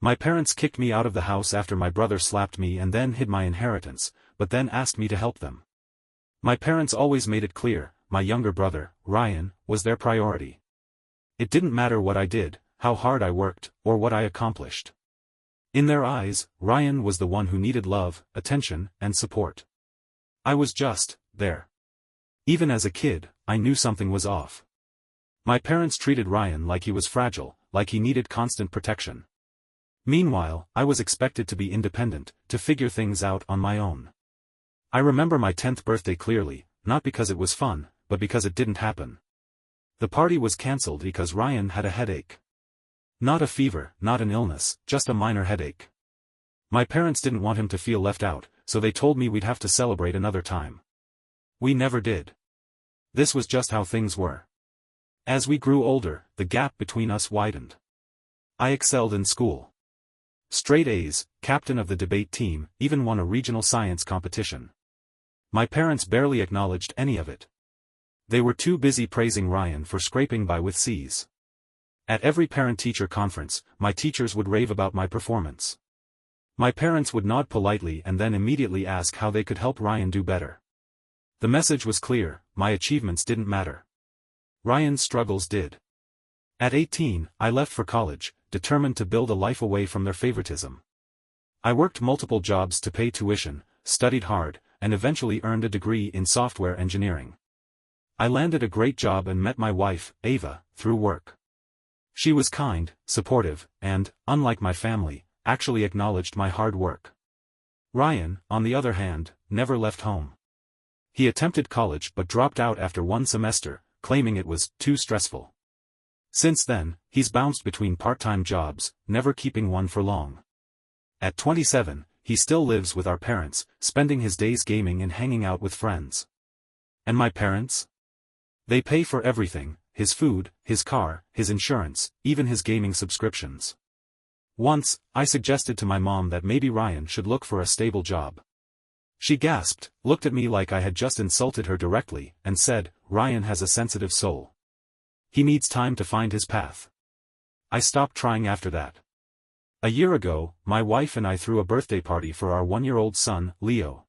My parents kicked me out of the house after my brother slapped me and then hid my inheritance, but then asked me to help them. My parents always made it clear, my younger brother, Ryan, was their priority. It didn't matter what I did, how hard I worked, or what I accomplished. In their eyes, Ryan was the one who needed love, attention, and support. I was just there. Even as a kid, I knew something was off. My parents treated Ryan like he was fragile, like he needed constant protection. Meanwhile, I was expected to be independent, to figure things out on my own. I remember my 10th birthday clearly, not because it was fun, but because it didn't happen. The party was cancelled because Ryan had a headache. Not a fever, not an illness, just a minor headache. My parents didn't want him to feel left out, so they told me we'd have to celebrate another time. We never did. This was just how things were. As we grew older, the gap between us widened. I excelled in school. Straight A's, captain of the debate team, even won a regional science competition. My parents barely acknowledged any of it. They were too busy praising Ryan for scraping by with C's. At every parent-teacher conference, my teachers would rave about my performance. My parents would nod politely and then immediately ask how they could help Ryan do better. The message was clear, my achievements didn't matter. Ryan's struggles did. At 18, I left for college, determined to build a life away from their favoritism. I worked multiple jobs to pay tuition, studied hard, and eventually earned a degree in software engineering. I landed a great job and met my wife, Ava, through work. She was kind, supportive, and, unlike my family, actually acknowledged my hard work. Ryan, on the other hand, never left home. He attempted college but dropped out after one semester, claiming it was too stressful. Since then, he's bounced between part-time jobs, never keeping one for long. At 27, he still lives with our parents, spending his days gaming and hanging out with friends. And my parents? They pay for everything, his food, his car, his insurance, even his gaming subscriptions. Once, I suggested to my mom that maybe Ryan should look for a stable job. She gasped, looked at me like I had just insulted her directly, and said, "Ryan has a sensitive soul. He needs time to find his path." I stopped trying after that. A year ago, my wife and I threw a birthday party for our 1-year-old son, Leo.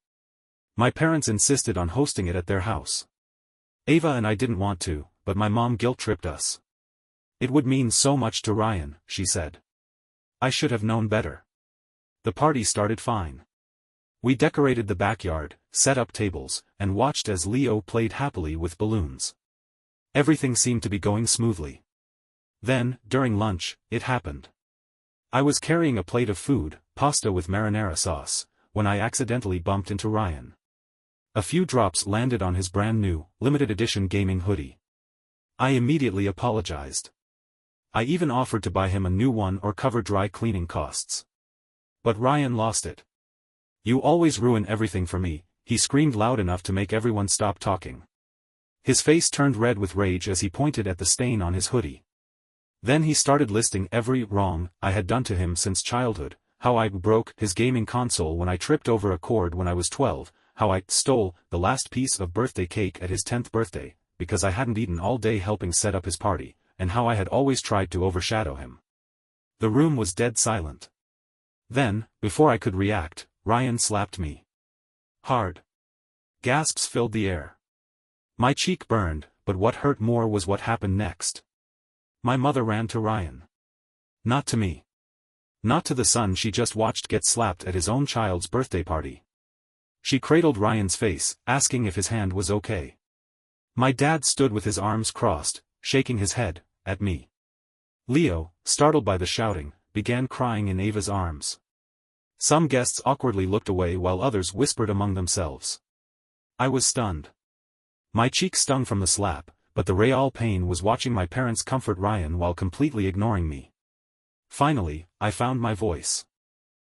My parents insisted on hosting it at their house. Ava and I didn't want to, but my mom guilt-tripped us. It would mean so much to Ryan, she said. I should have known better. The party started fine. We decorated the backyard, set up tables, and watched as Leo played happily with balloons. Everything seemed to be going smoothly. Then, during lunch, it happened. I was carrying a plate of food, pasta with marinara sauce, when I accidentally bumped into Ryan. A few drops landed on his brand-new, limited-edition gaming hoodie. I immediately apologized. I even offered to buy him a new one or cover dry cleaning costs. But Ryan lost it. "You always ruin everything for me," he screamed loud enough to make everyone stop talking. His face turned red with rage as he pointed at the stain on his hoodie. Then he started listing every wrong I had done to him since childhood, how I broke his gaming console when I tripped over a cord when I was 12, how I stole the last piece of birthday cake at his 10th birthday, because I hadn't eaten all day helping set up his party, and how I had always tried to overshadow him. The room was dead silent. Then, before I could react, Ryan slapped me. Hard. Gasps filled the air. My cheek burned, but what hurt more was what happened next. My mother ran to Ryan. Not to me. Not to the son she just watched get slapped at his own child's birthday party. She cradled Ryan's face, asking if his hand was okay. My dad stood with his arms crossed, shaking his head at me. Leo, startled by the shouting, began crying in Ava's arms. Some guests awkwardly looked away while others whispered among themselves. I was stunned. My cheek stung from the slap, but the real pain was watching my parents comfort Ryan while completely ignoring me. Finally, I found my voice.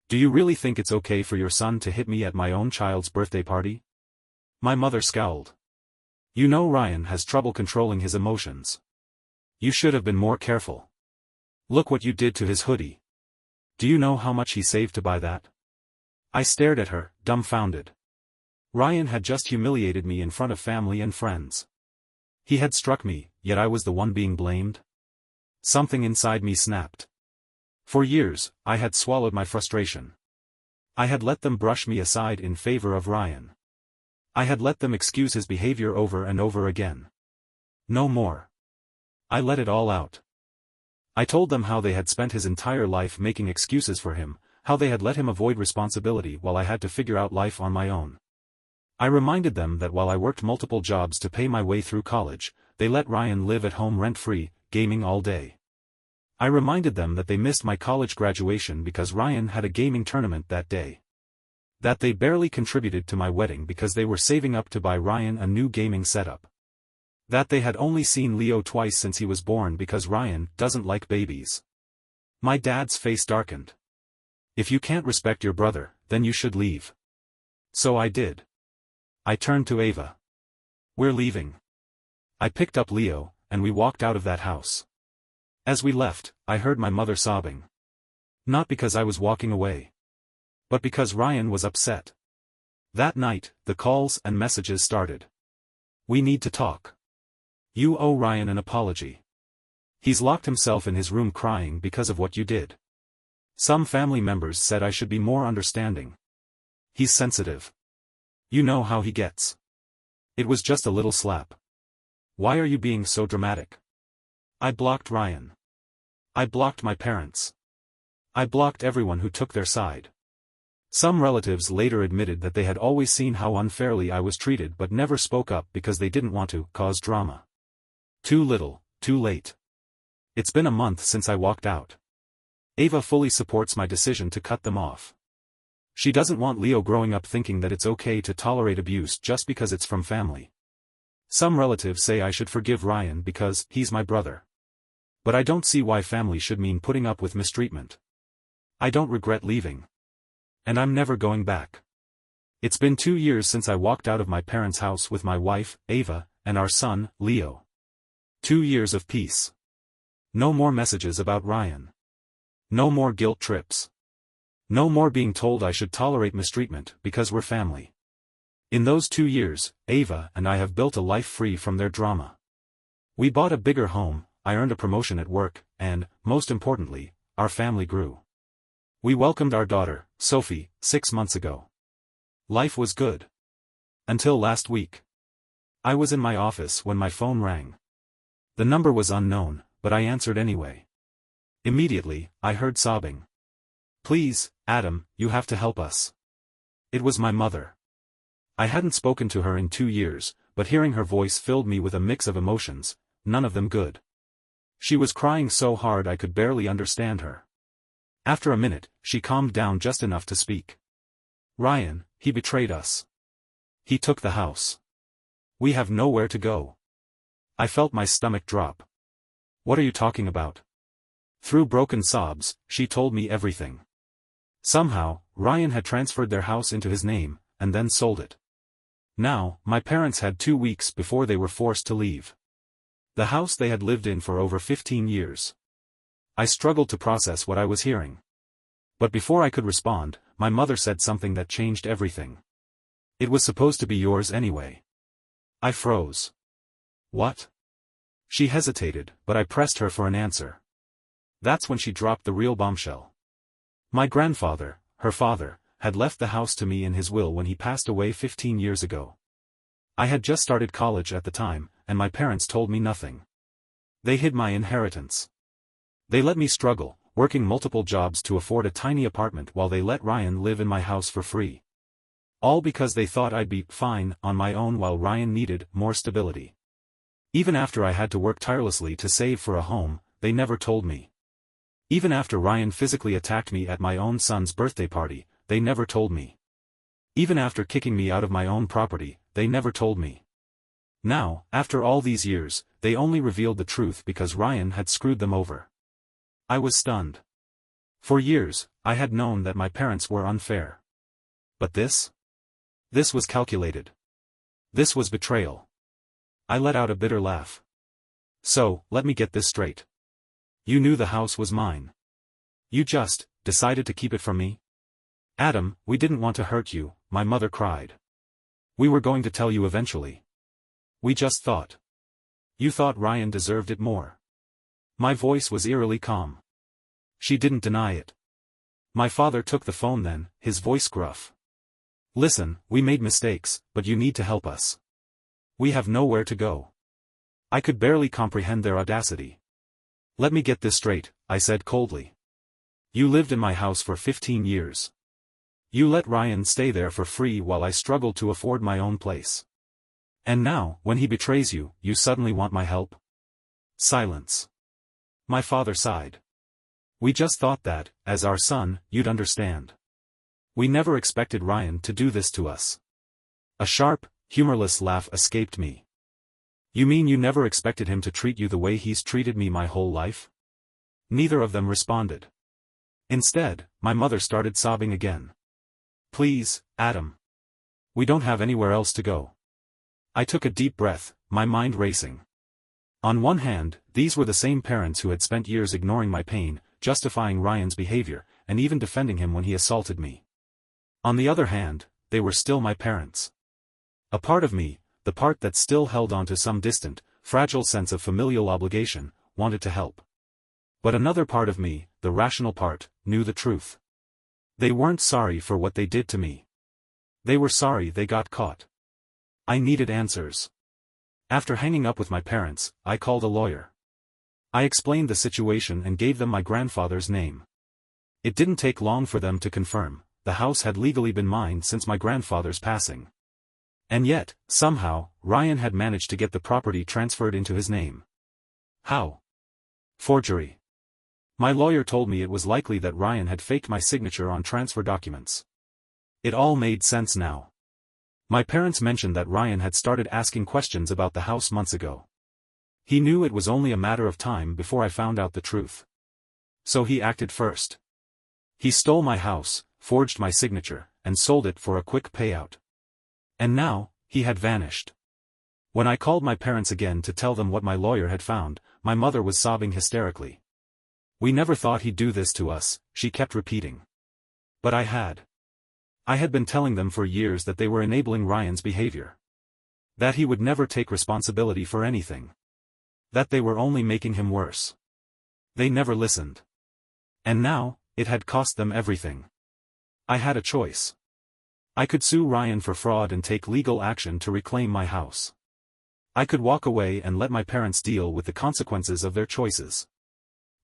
"Do you really think it's okay for your son to hit me at my own child's birthday party?" My mother scowled. "You know Ryan has trouble controlling his emotions. You should have been more careful. Look what you did to his hoodie. Do you know how much he saved to buy that?" I stared at her, dumbfounded. Ryan had just humiliated me in front of family and friends. He had struck me, yet I was the one being blamed. Something inside me snapped. For years, I had swallowed my frustration. I had let them brush me aside in favor of Ryan. I had let them excuse his behavior over and over again. No more. I let it all out. I told them how they had spent his entire life making excuses for him, how they had let him avoid responsibility while I had to figure out life on my own. I reminded them that while I worked multiple jobs to pay my way through college, they let Ryan live at home rent-free, gaming all day. I reminded them that they missed my college graduation because Ryan had a gaming tournament that day. That they barely contributed to my wedding because they were saving up to buy Ryan a new gaming setup. That they had only seen Leo twice since he was born because Ryan doesn't like babies. My dad's face darkened. If you can't respect your brother, then you should leave. So I did. I turned to Ava. We're leaving. I picked up Leo, and we walked out of that house. As we left, I heard my mother sobbing. Not because I was walking away. But because Ryan was upset. That night, the calls and messages started. We need to talk. You owe Ryan an apology. He's locked himself in his room crying because of what you did. Some family members said I should be more understanding. He's sensitive. You know how he gets. It was just a little slap. Why are you being so dramatic? I blocked Ryan. I blocked my parents. I blocked everyone who took their side. Some relatives later admitted that they had always seen how unfairly I was treated but never spoke up because they didn't want to cause drama. Too little, too late. It's been a month since I walked out. Ava fully supports my decision to cut them off. She doesn't want Leo growing up thinking that it's okay to tolerate abuse just because it's from family. Some relatives say I should forgive Ryan because he's my brother. But I don't see why family should mean putting up with mistreatment. I don't regret leaving. And I'm never going back. It's been 2 years since I walked out of my parents' house with my wife, Ava, and our son, Leo. 2 years of peace. No more messages about Ryan. No more guilt trips. No more being told I should tolerate mistreatment because we're family. In those 2 years, Ava and I have built a life free from their drama. We bought a bigger home, I earned a promotion at work, and, most importantly, our family grew. We welcomed our daughter, Sophie, 6 months ago. Life was good. Until last week. I was in my office when my phone rang. The number was unknown, but I answered anyway. Immediately, I heard sobbing. Please, Adam, you have to help us. It was my mother. I hadn't spoken to her in 2 years, but hearing her voice filled me with a mix of emotions, none of them good. She was crying so hard I could barely understand her. After a minute, she calmed down just enough to speak. Ryan, he betrayed us. He took the house. We have nowhere to go. I felt my stomach drop. What are you talking about? Through broken sobs, she told me everything. Somehow, Ryan had transferred their house into his name, and then sold it. Now, my parents had 2 weeks before they were forced to leave. The house they had lived in for over 15 years. I struggled to process what I was hearing. But before I could respond, my mother said something that changed everything. It was supposed to be yours anyway. I froze. What? She hesitated, but I pressed her for an answer. That's when she dropped the real bombshell. My grandfather, her father, had left the house to me in his will when he passed away 15 years ago. I had just started college at the time, and my parents told me nothing. They hid my inheritance. They let me struggle, working multiple jobs to afford a tiny apartment while they let Ryan live in my house for free. All because they thought I'd be fine on my own while Ryan needed more stability. Even after I had to work tirelessly to save for a home, they never told me. Even after Ryan physically attacked me at my own son's birthday party, they never told me. Even after kicking me out of my own property, they never told me. Now, after all these years, they only revealed the truth because Ryan had screwed them over. I was stunned. For years, I had known that my parents were unfair. But this? This was calculated. This was betrayal. I let out a bitter laugh. So, let me get this straight. You knew the house was mine. You just decided to keep it from me? Adam, we didn't want to hurt you, my mother cried. We were going to tell you eventually. We just thought. You thought Ryan deserved it more. My voice was eerily calm. She didn't deny it. My father took the phone then, his voice gruff. Listen, we made mistakes, but you need to help us. We have nowhere to go. I could barely comprehend their audacity. Let me get this straight, I said coldly. You lived in my house for 15 years. You let Ryan stay there for free while I struggled to afford my own place. And now, when he betrays you, you suddenly want my help? Silence. My father sighed. We just thought that, as our son, you'd understand. We never expected Ryan to do this to us. A sharp, humorless laugh escaped me. You mean you never expected him to treat you the way he's treated me my whole life? Neither of them responded. Instead, my mother started sobbing again. Please, Adam. We don't have anywhere else to go. I took a deep breath, my mind racing. On one hand, these were the same parents who had spent years ignoring my pain, justifying Ryan's behavior, and even defending him when he assaulted me. On the other hand, they were still my parents. A part of me, the part that still held on to some distant, fragile sense of familial obligation, wanted to help. But another part of me, the rational part, knew the truth. They weren't sorry for what they did to me. They were sorry they got caught. I needed answers. After hanging up with my parents, I called a lawyer. I explained the situation and gave them my grandfather's name. It didn't take long for them to confirm, the house had legally been mine since my grandfather's passing. And yet, somehow, Ryan had managed to get the property transferred into his name. How? Forgery. My lawyer told me it was likely that Ryan had faked my signature on transfer documents. It all made sense now. My parents mentioned that Ryan had started asking questions about the house months ago. He knew it was only a matter of time before I found out the truth. So he acted first. He stole my house, forged my signature, and sold it for a quick payout. And now, he had vanished. When I called my parents again to tell them what my lawyer had found, my mother was sobbing hysterically. We never thought he'd do this to us, she kept repeating. But I had. I had been telling them for years that they were enabling Ryan's behavior. That he would never take responsibility for anything. That they were only making him worse. They never listened. And now, it had cost them everything. I had a choice. I could sue Ryan for fraud and take legal action to reclaim my house. I could walk away and let my parents deal with the consequences of their choices.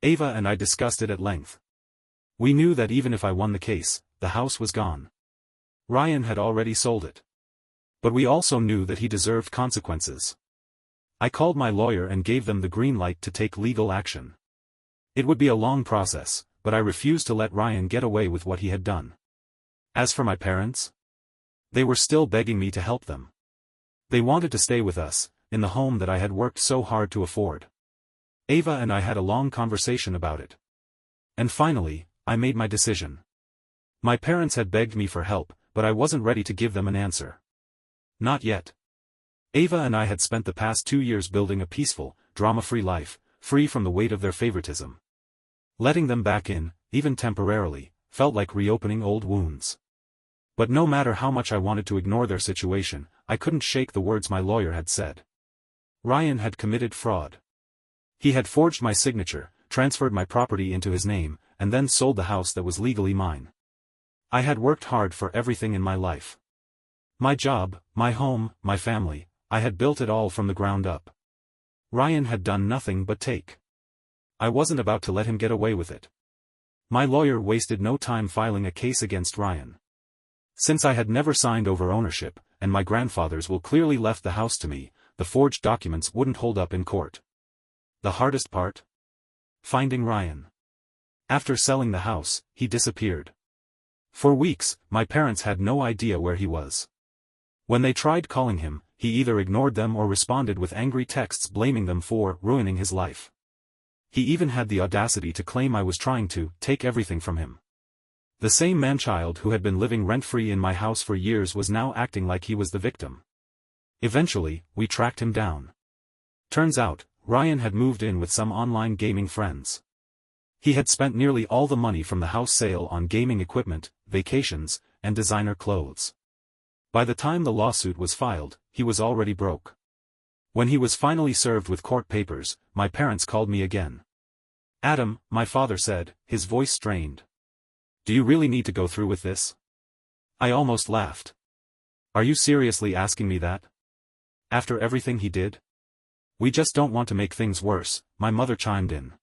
Ava and I discussed it at length. We knew that even if I won the case, the house was gone. Ryan had already sold it. But we also knew that he deserved consequences. I called my lawyer and gave them the green light to take legal action. It would be a long process, but I refused to let Ryan get away with what he had done. As for my parents, they were still begging me to help them. They wanted to stay with us, in the home that I had worked so hard to afford. Ava and I had a long conversation about it. And finally, I made my decision. My parents had begged me for help, but I wasn't ready to give them an answer. Not yet. Ava and I had spent the past 2 years building a peaceful, drama-free life, free from the weight of their favoritism. Letting them back in, even temporarily, felt like reopening old wounds. But no matter how much I wanted to ignore their situation, I couldn't shake the words my lawyer had said. Ryan had committed fraud. He had forged my signature, transferred my property into his name, and then sold the house that was legally mine. I had worked hard for everything in my life. My job, my home, my family, I had built it all from the ground up. Ryan had done nothing but take. I wasn't about to let him get away with it. My lawyer wasted no time filing a case against Ryan. Since I had never signed over ownership, and my grandfather's will clearly left the house to me, the forged documents wouldn't hold up in court. The hardest part? Finding Ryan. After selling the house, he disappeared. For weeks, my parents had no idea where he was. When they tried calling him, he either ignored them or responded with angry texts blaming them for ruining his life. He even had the audacity to claim I was trying to take everything from him. The same man-child who had been living rent-free in my house for years was now acting like he was the victim. Eventually, we tracked him down. Turns out, Ryan had moved in with some online gaming friends. He had spent nearly all the money from the house sale on gaming equipment, vacations, and designer clothes. By the time the lawsuit was filed, he was already broke. When he was finally served with court papers, my parents called me again. Adam, my father said, his voice strained. Do you really need to go through with this? I almost laughed. Are you seriously asking me that? After everything he did? We just don't want to make things worse, my mother chimed in.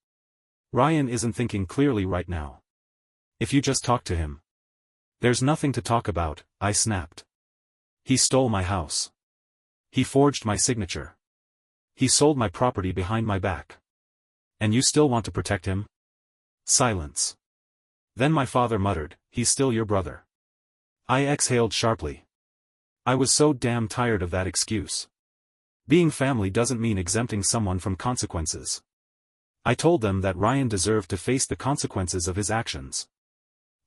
Ryan isn't thinking clearly right now. If you just talk to him. There's nothing to talk about, I snapped. He stole my house. He forged my signature. He sold my property behind my back. And you still want to protect him? Silence. Then my father muttered, he's still your brother. I exhaled sharply. I was so damn tired of that excuse. Being family doesn't mean exempting someone from consequences. I told them that Ryan deserved to face the consequences of his actions.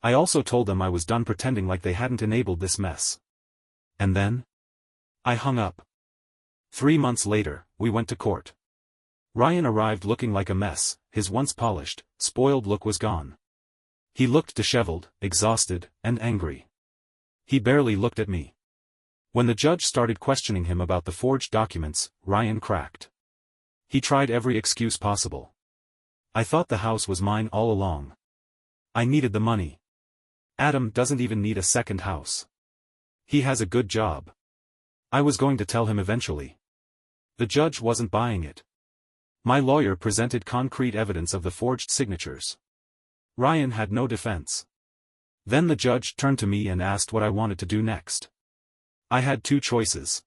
I also told them I was done pretending like they hadn't enabled this mess. And then? I hung up. 3 months later, we went to court. Ryan arrived looking like a mess, his once polished, spoiled look was gone. He looked disheveled, exhausted, and angry. He barely looked at me. When the judge started questioning him about the forged documents, Ryan cracked. He tried every excuse possible. I thought the house was mine all along. I needed the money. Adam doesn't even need a second house. He has a good job. I was going to tell him eventually. The judge wasn't buying it. My lawyer presented concrete evidence of the forged signatures. Ryan had no defense. Then the judge turned to me and asked what I wanted to do next. I had 2 choices.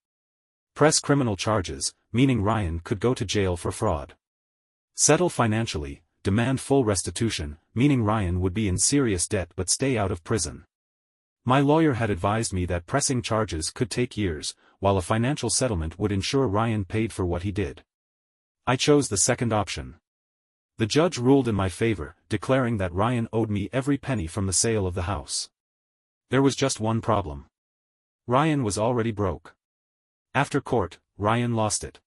Press criminal charges, meaning Ryan could go to jail for fraud. Settle financially, demand full restitution, meaning Ryan would be in serious debt but stay out of prison. My lawyer had advised me that pressing charges could take years, while a financial settlement would ensure Ryan paid for what he did. I chose the second option. The judge ruled in my favor, declaring that Ryan owed me every penny from the sale of the house. There was just one problem. Ryan was already broke. After court, Ryan lost it.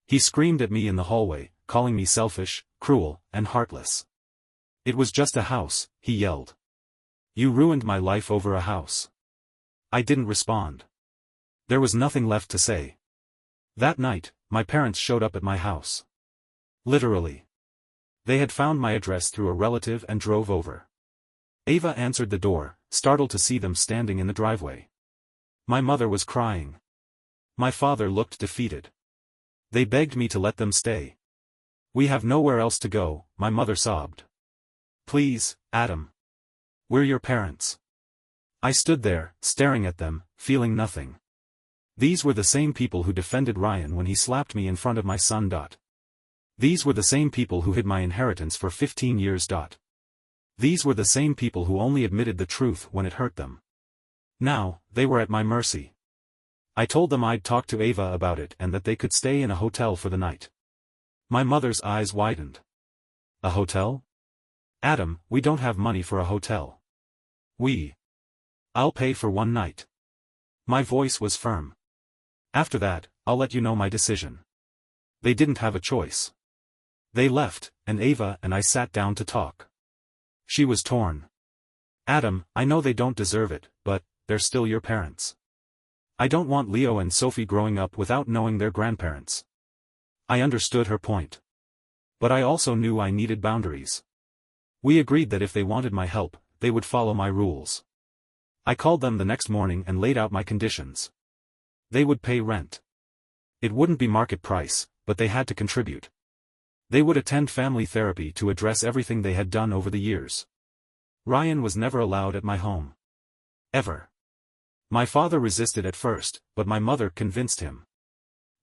He screamed at me in the hallway, calling me selfish, cruel, and heartless. It was just a house, he yelled. You ruined my life over a house. I didn't respond. There was nothing left to say. That night, my parents showed up at my house. Literally. They had found my address through a relative and drove over. Ava answered the door, startled to see them standing in the driveway. My mother was crying. My father looked defeated. They begged me to let them stay. We have nowhere else to go, my mother sobbed. Please, Adam. We're your parents. I stood there, staring at them, feeling nothing. These were the same people who defended Ryan when he slapped me in front of my son. These were the same people who hid my inheritance for 15 years. These were the same people who only admitted the truth when it hurt them. Now, they were at my mercy. I told them I'd talk to Ava about it and that they could stay in a hotel for the night. My mother's eyes widened. A hotel? Adam, we don't have money for a hotel. I'll pay for one night. My voice was firm. After that, I'll let you know my decision. They didn't have a choice. They left, and Ava and I sat down to talk. She was torn. Adam, I know they don't deserve it, but they're still your parents. I don't want Leo and Sophie growing up without knowing their grandparents. I understood her point. But I also knew I needed boundaries. We agreed that if they wanted my help, they would follow my rules. I called them the next morning and laid out my conditions. They would pay rent. It wouldn't be market price, but they had to contribute. They would attend family therapy to address everything they had done over the years. Ryan was never allowed at my home. Ever. My father resisted at first, but my mother convinced him.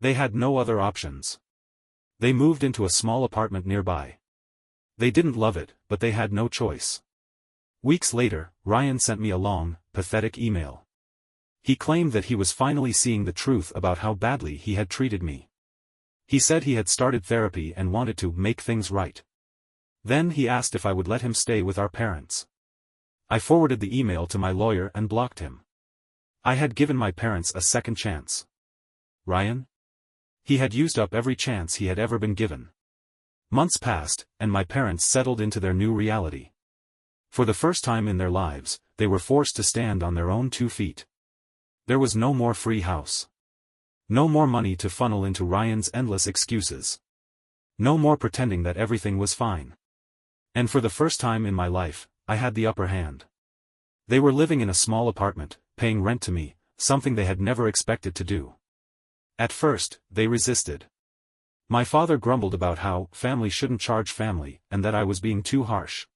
They had no other options. They moved into a small apartment nearby. They didn't love it, but they had no choice. Weeks later, Ryan sent me a long, pathetic email. He claimed that he was finally seeing the truth about how badly he had treated me. He said he had started therapy and wanted to make things right. Then he asked if I would let him stay with our parents. I forwarded the email to my lawyer and blocked him. I had given my parents a second chance. Ryan? He had used up every chance he had ever been given. Months passed, and my parents settled into their new reality. For the first time in their lives, they were forced to stand on their own 2 feet. There was no more free house. No more money to funnel into Ryan's endless excuses. No more pretending that everything was fine. And for the first time in my life, I had the upper hand. They were living in a small apartment, paying rent to me, something they had never expected to do. At first, they resisted. My father grumbled about how family shouldn't charge family, and that I was being too harsh.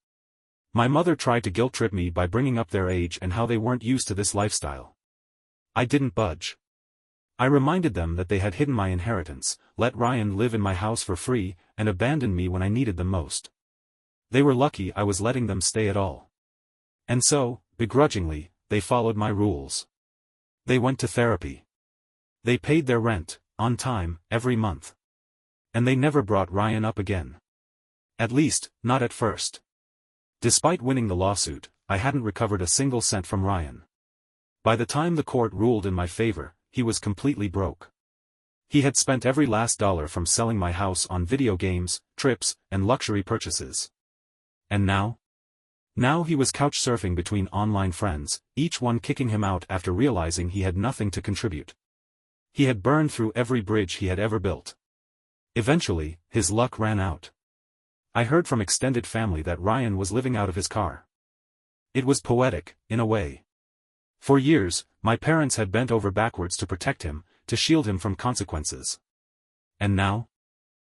My mother tried to guilt-trip me by bringing up their age and how they weren't used to this lifestyle. I didn't budge. I reminded them that they had hidden my inheritance, let Ryan live in my house for free, and abandoned me when I needed them most. They were lucky I was letting them stay at all. And so, begrudgingly, they followed my rules. They went to therapy. They paid their rent, on time, every month. And they never brought Ryan up again. At least, not at first. Despite winning the lawsuit, I hadn't recovered a single cent from Ryan. By the time the court ruled in my favor, he was completely broke. He had spent every last dollar from selling my house on video games, trips, and luxury purchases. And now? Now he was couch surfing between online friends, each one kicking him out after realizing he had nothing to contribute. He had burned through every bridge he had ever built. Eventually, his luck ran out. I heard from extended family that Ryan was living out of his car. It was poetic, in a way. For years, my parents had bent over backwards to protect him, to shield him from consequences. And now?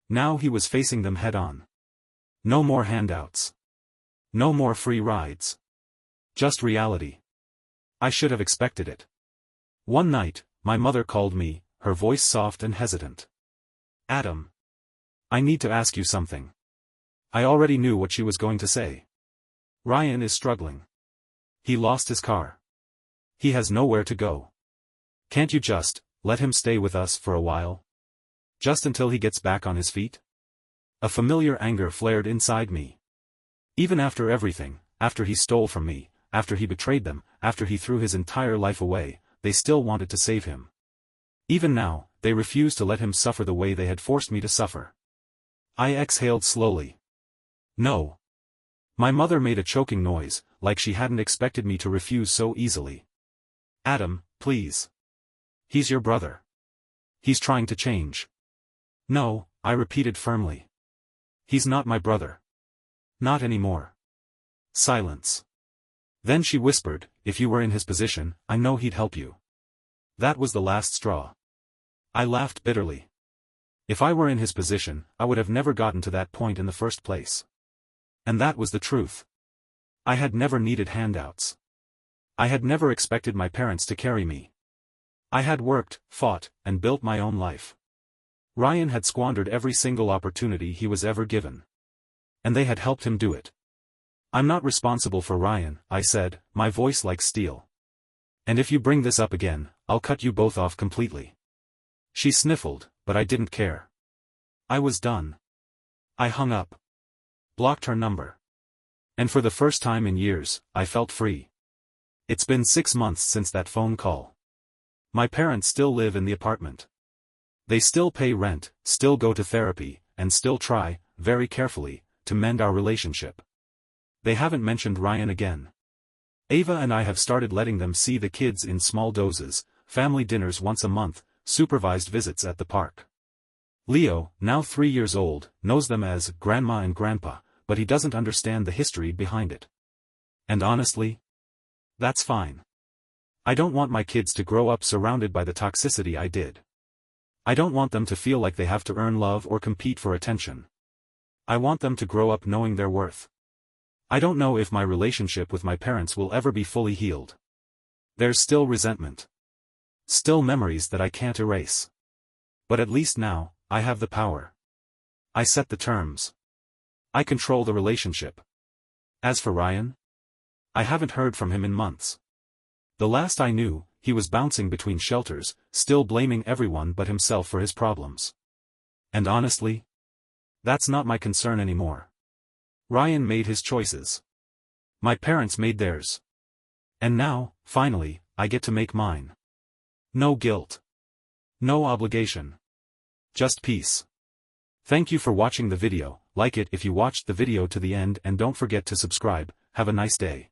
Now he was facing them head-on. No more handouts. No more free rides. Just reality. I should have expected it. One night, my mother called me, her voice soft and hesitant. "Adam. I need to ask you something." I already knew what she was going to say. "Ryan is struggling. He lost his car. He has nowhere to go. Can't you just let him stay with us for a while? Just until he gets back on his feet?" A familiar anger flared inside me. Even after everything, after he stole from me, after he betrayed them, after he threw his entire life away, they still wanted to save him. Even now, they refused to let him suffer the way they had forced me to suffer. I exhaled slowly. No. My mother made a choking noise, like she hadn't expected me to refuse so easily. "Adam, please. He's your brother. He's trying to change." "No," I repeated firmly. "He's not my brother. Not anymore." Silence. Then she whispered, "If you were in his position, I know he'd help you." That was the last straw. I laughed bitterly. If I were in his position, I would have never gotten to that point in the first place. And that was the truth. I had never needed handouts. I had never expected my parents to carry me. I had worked, fought, and built my own life. Ryan had squandered every single opportunity he was ever given. And they had helped him do it. "I'm not responsible for Ryan," I said, my voice like steel. "And if you bring this up again, I'll cut you both off completely." She sniffled, but I didn't care. I was done. I hung up. Blocked her number. And for the first time in years, I felt free. It's been 6 months since that phone call. My parents still live in the apartment. They still pay rent, still go to therapy, and still try, very carefully, to mend our relationship. They haven't mentioned Ryan again. Ava and I have started letting them see the kids in small doses, family dinners once a month, supervised visits at the park. Leo, now 3 years old, knows them as Grandma and Grandpa, but he doesn't understand the history behind it. And honestly, that's fine. I don't want my kids to grow up surrounded by the toxicity I did. I don't want them to feel like they have to earn love or compete for attention. I want them to grow up knowing their worth. I don't know if my relationship with my parents will ever be fully healed. There's still resentment. Still memories that I can't erase. But at least now, I have the power. I set the terms. I control the relationship. As for Ryan? I haven't heard from him in months. The last I knew, he was bouncing between shelters, still blaming everyone but himself for his problems. And honestly, that's not my concern anymore. Ryan made his choices. My parents made theirs. And now, finally, I get to make mine. No guilt. No obligation. Just peace. Thank you for watching the video. Like it if you watched the video to the end and don't forget to subscribe. Have a nice day.